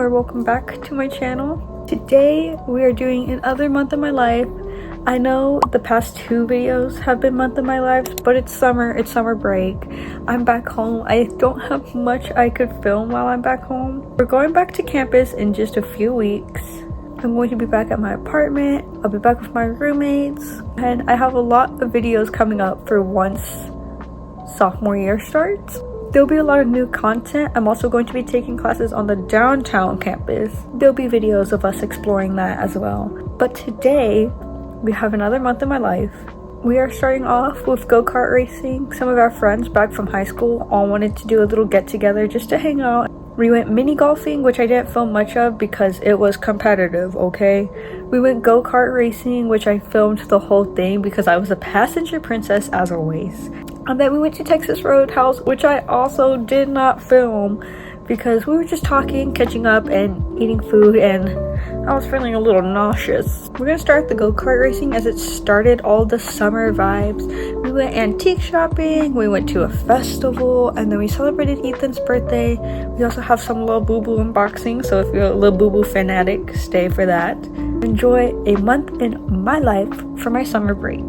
or welcome back to my channel. Today we are doing another month of my life. I know the past two videos have been month of my life, but it's summer break. I'm back home. I don't have much I could film while I'm back home. We're going back to campus in just a few weeks. I'm going to be back at my apartment. I'll be back with my roommates, and I have a lot of videos coming up for once sophomore year starts. There'll be a lot of new content. I'm also going to be taking classes on the downtown campus. There'll be videos of us exploring that as well. But today, we have another month of my life. We are starting off with go-kart racing. Some of our friends back from high school all wanted to do a little get-together just to hang out. We went mini golfing, which I didn't film much of because it was competitive, okay? We went go-kart racing, which I filmed the whole thing because I was a passenger princess as always. And then we went to Texas Roadhouse, which I also did not film because we were just talking, catching up, and eating food, and I was feeling a little nauseous. We're gonna start the go-kart racing as it started all the summer vibes. We went antique shopping, we went to a festival, and then we celebrated Ethan's birthday. We also have some Labubu unboxing, so if you're a Labubu fanatic, stay for that. Enjoy a month in my life for my summer break.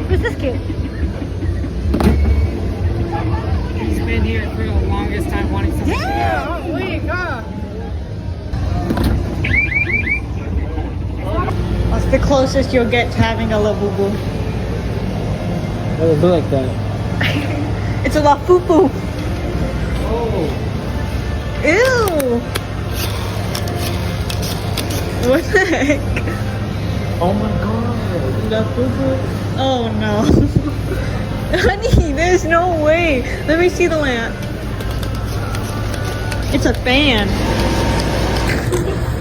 Who's this kid? He's been here for the longest time wanting something. Yeah, weak, huh? That's the closest you'll get to having a Labubu. It would be like that. It's a Labubu. Oh. Ew. What the heck? Oh my god. Labubu. Oh no. Honey, there's no way. Let me see the lamp. It's a fan.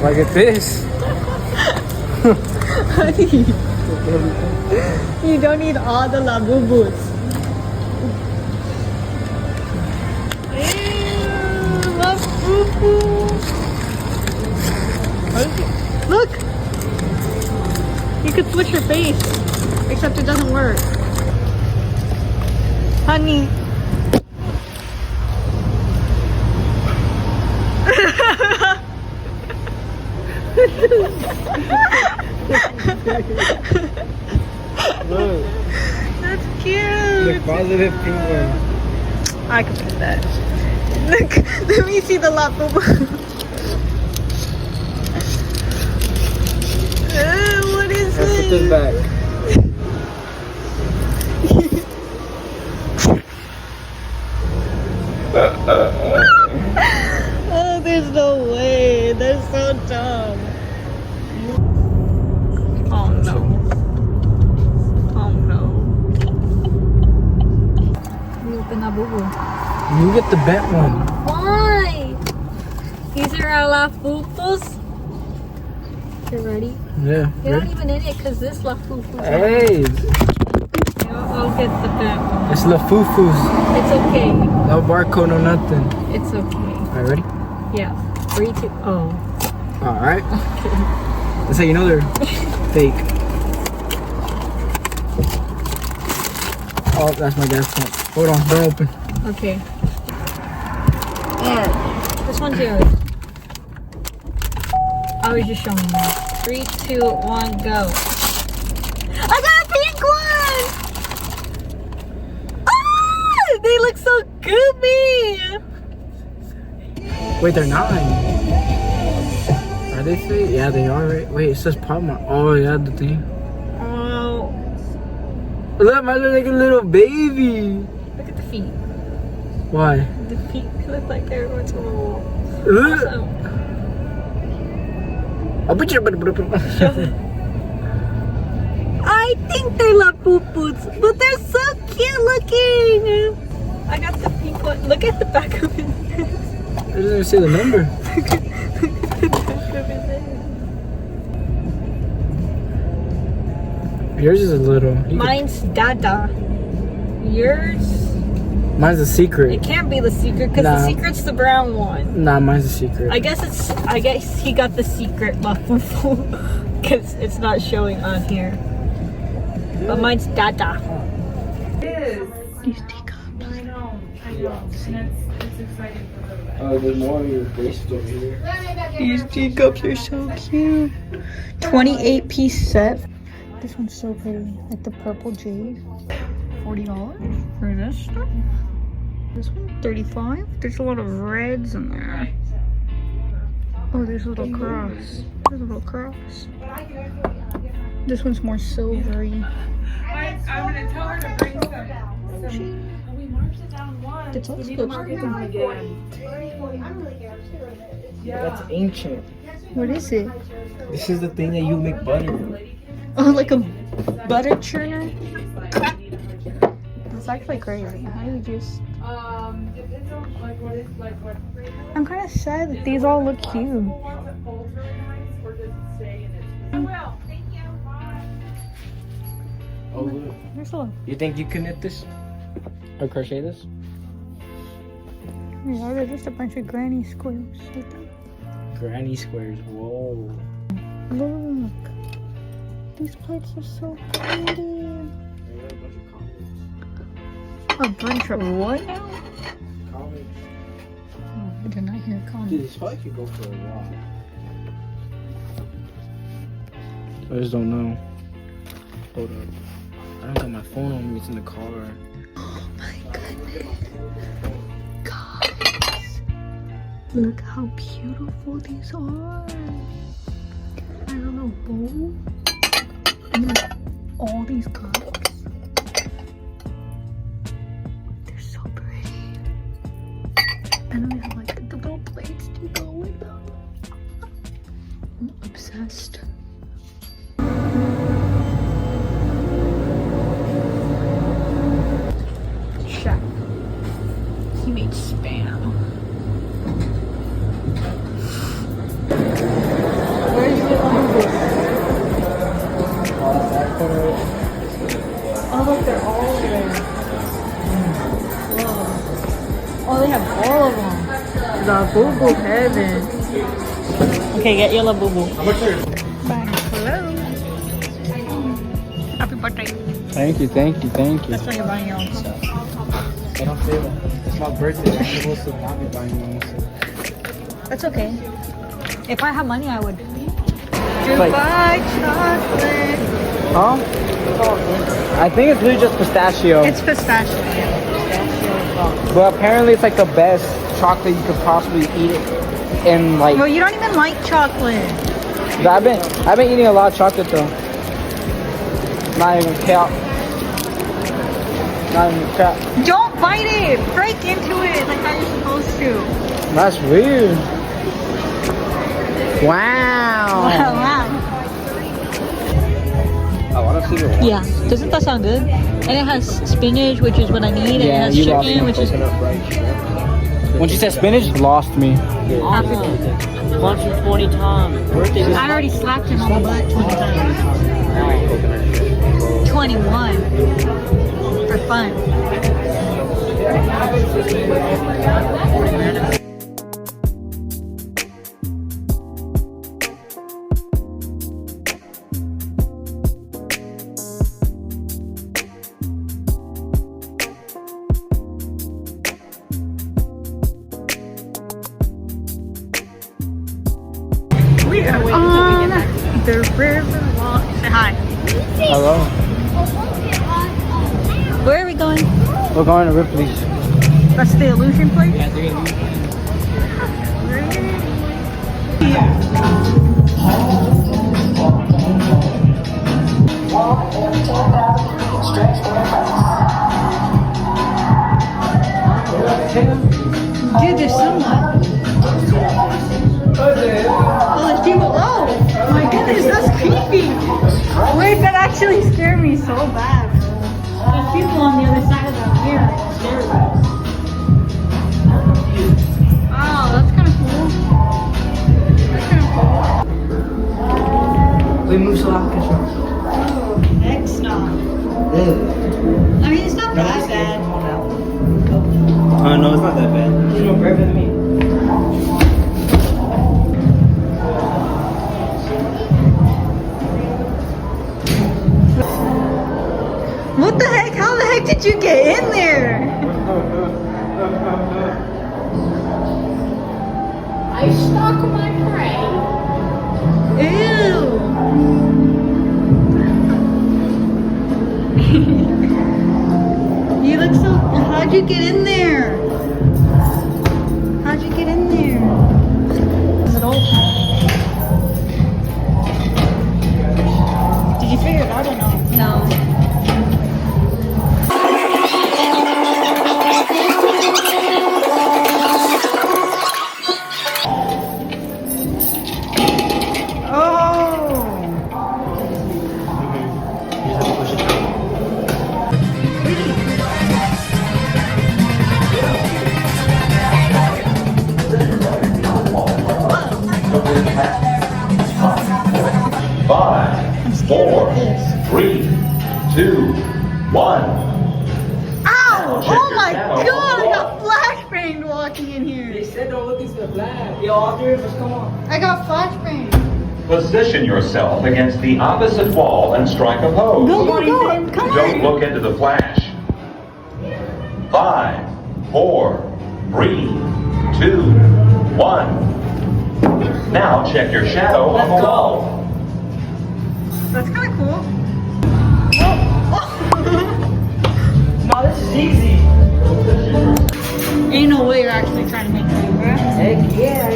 Like at this. Honey, you don't need all the Labubus. Ew, Labubu. Look! You could switch your face, except it doesn't work. Honey. Look. That's cute. The positive pink one. I can put that. Look, let me see the Labubu. What is Let's put this it? back. Oh, there's no way. They're so dumb. Oh no. Oh no. We open Labubu. You get the bent one. Why? These are our Labubus. You ready? Yeah. You're not even in it because this Labubu. Hey, I'll get the back one. it's Lafufus. It's okay. No barcode, no nothing. It's okay. Alright, ready? Yeah. 3, 2. Oh. Alright. That's how you know they're fake. Oh, that's my gas pump. Hold on, don't open. Okay. Alright. This one's yours. I was just showing you. 3, 2, 1, go. I got a pink one! Ah! They look so goopy! Wait, they're not. Are they fake? Yeah, they are, right? Wait, it says Pop Mart. Oh, yeah, the thing. Oh. Look, I look like a little baby. Look at the feet. Why? The feet look like they're going to roll. Look. Also, I'll put you. I think they're Labubus, but they're so cute looking. I got the pink one. Look at the back of his head. It doesn't even say the number. Look at the back of his head. Yours is a little. Mine's Dada. Yours? Mine's a secret. It can't be the secret because Nah. the secret's the brown one. Nah, mine's a secret. I guess he got the secret Labubu because it's not showing on here. But mine's Dada. These teacups. I know. And it's exciting for her. Oh, there's more of your bracelets over here. These teacups are so cute. 28-piece set. This one's so pretty. Like the purple jade. $40 for this stuff. This one, $35. There's a lot of reds in there. Oh, there's a little cross. There's a little cross. This one's more silvery. I'm gonna tell her to bring some. We marked it down once. It's also We need to mark it down again. That's ancient. What is it? This is the thing that you make butter with. Oh, like a butter churner? It's actually crazy. How do you just... Depends on what. I'm kind of sad that these all look cute. It folds really nice, or does it stay in its? I will. Thank you. Bye. Oh, look. There's a little... You think you can knit this? Or crochet this? Yeah, they're just a bunch of granny squares. Granny squares. Whoa. Look. These plates are so pretty. A bunch of what now? Comics. Oh, I did not hear Dude, comments. this probably could go for a while. I just don't know. Hold up. I don't got my phone on me. It's in the car. Oh my goodness. Guys. Look how beautiful these are. I don't know, bowl. And then all these cups. They're so pretty. And then they have like the little plates to go with them. I'm obsessed. obsessed. Chef. He made spam. Where's the Labubu? Oh look, they're all there. Whoa. Oh, they have all of them. Labubu heaven. Okay, get your Labubu. Bye. Hello. Happy birthday. Thank you, thank you, thank you. That's why you're buying your own stuff. I don't say that. It's my birthday. I'm supposed to not be buying my own stuff. That's okay. If I have money, I would. Like- Dubai chocolate. Huh? I think it's really just pistachio. It's pistachio. But apparently it's like the best chocolate you could possibly eat it. And like, Well, you don't even like chocolate. I've been eating a lot of chocolate though. Not even cap. Not even cap. Don't bite it. Break into it like how you're supposed to. That's weird. Wow. Wow. I want to see your Yeah. Doesn't that sound good? And it has spinach, which is what I need. And it has chicken, which is. When she said spinach, you lost me. Once or 20 times. Birthday. I already slapped him on the butt 20 times. 21. For fun. We are on the river walk. Say hi. Hello. Where are we going? We're going to Ripley's. That's the illusion place? Dude, there's someone. Oh, there's people. Oh, my goodness, that's creepy. Wait, that actually scared me so bad. There's people on the other side of the mirror. Wow, that's kind of cool. That's kind of cool. We move so loud. Heck no. I mean, it's not that bad. No, it's not that bad. You know, better than me. What the heck? How the heck did you get in there? I stalk my prey. Ew. You look so. How'd you get in there? How'd you get in there? Is it open? Did you figure it out or no? No. Five, four, 3, 2, 1. Ow! Oh my god! I got flashbanged walking in here. They said don't look into the flag. Yo, all three of us, come on. I got flashbanged. Position yourself against the opposite wall and strike a pose. Go, go, go! Come Don't on! look into the flash. 5, 4, 3, 2, 1. Now check your shadow on the wall. That's kind of cool. No, this is easy. Ain't no way you're actually trying to make me, bro. Heck yeah.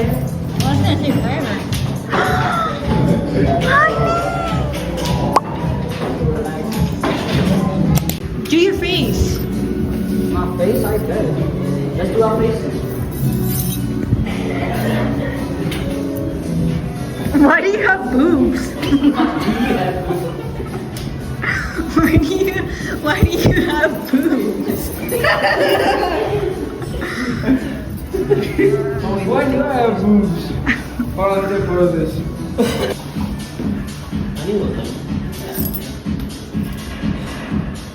Well, it's gonna take forever. Do your face. My face, I bet. Let's do our faces. Why do you have boobs? Why do you have boobs? Why do I have boobs? Hold on, let me photo this.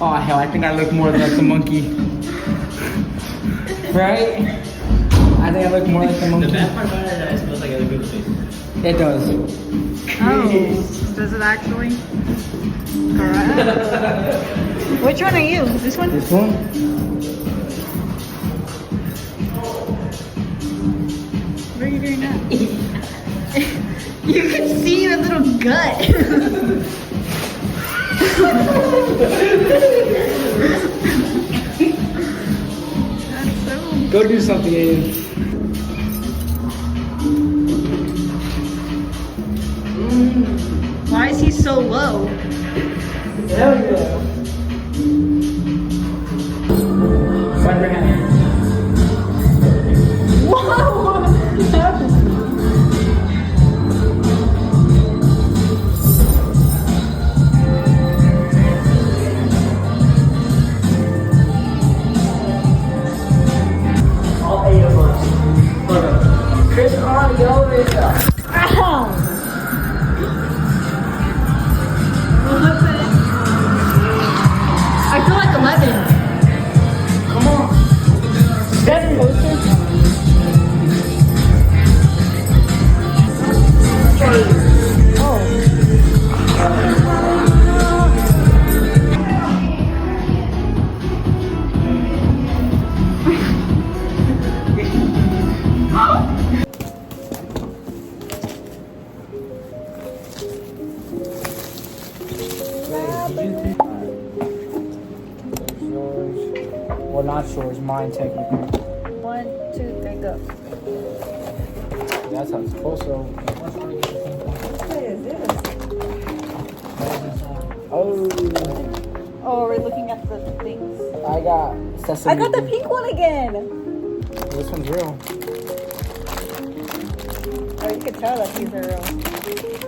Oh hell, I think I look more like a monkey. Right? I think I look more like a monkey. The bad part about it is that it smells like other people's face. It does. Oh, does it actually? Alright. Which one are you? This one? This one? What are you doing now? You can see the little gut. That's so... Go do something, Aiden. Why is he so low? Hell yeah. Slap your hand. Whoa! All 8 of us. Hold on. Chris audio is up. Ow! I feel like 11. Come on. Step closer. Well, not yours, mine technically. 1, 2, 3, go. That's how it's supposed to. Oh, Oh, we're looking at the things. I got sesame. I got the pink one again. This one's real. Oh, you can tell that these are real.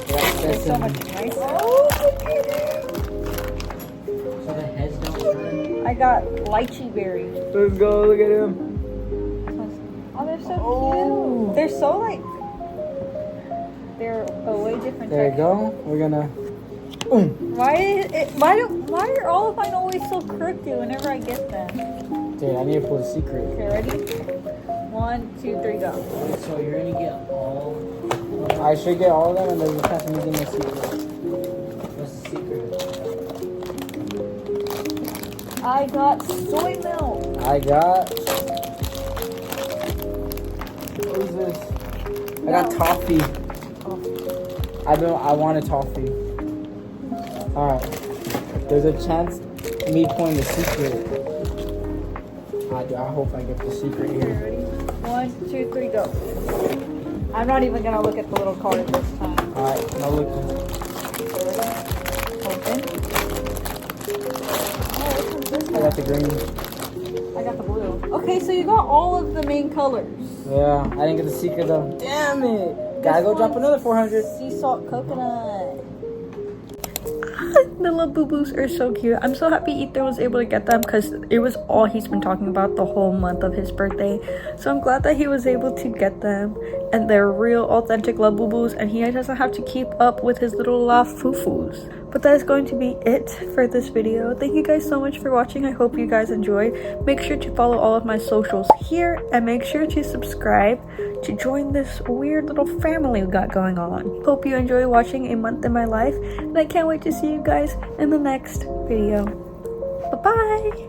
Yeah, They're so much sesame. nicer. So the heads don't turn. I got lychee berry. Let's go. Look at him. Oh, they're so Oh. cute. They're so like, they're a way different There you texture. go. We're gonna. Why are all of mine always so crooked whenever I get them? Dude, I need to pull a secret. Okay, ready? 1, 2, 3, go. So you're gonna get all. I should get all of them, and there's a chance of me getting a secret. What's the secret? I got soy milk. I got. What is this? I got toffee. I wanted toffee. Alright. There's a chance me pulling the secret. I hope I get the secret Okay, here. ready? 1, 2, 3, go. I'm not even gonna look at the little card this time. Alright, no looking. Open. Oh, which one's this I one? got the green. I got the blue. Okay, so you got all of the main colors. Yeah, I didn't get the secret though. Damn it! Gotta go drop another 400. Sea salt coconut. The Labubus are so cute. I'm so happy Ethan was able to get them because it was all he's been talking about the whole month of his birthday. So I'm glad that he was able to get them. And they're real authentic Labubus, and he doesn't have to keep up with his little foo-foos. But that is going to be it for this video. Thank you guys so much for watching. I hope you guys enjoyed. Make sure to follow all of my socials here, and make sure to subscribe to join this weird little family we got going on. Hope you enjoy watching a month in my life, and I can't wait to see you guys in the next video. Bye bye.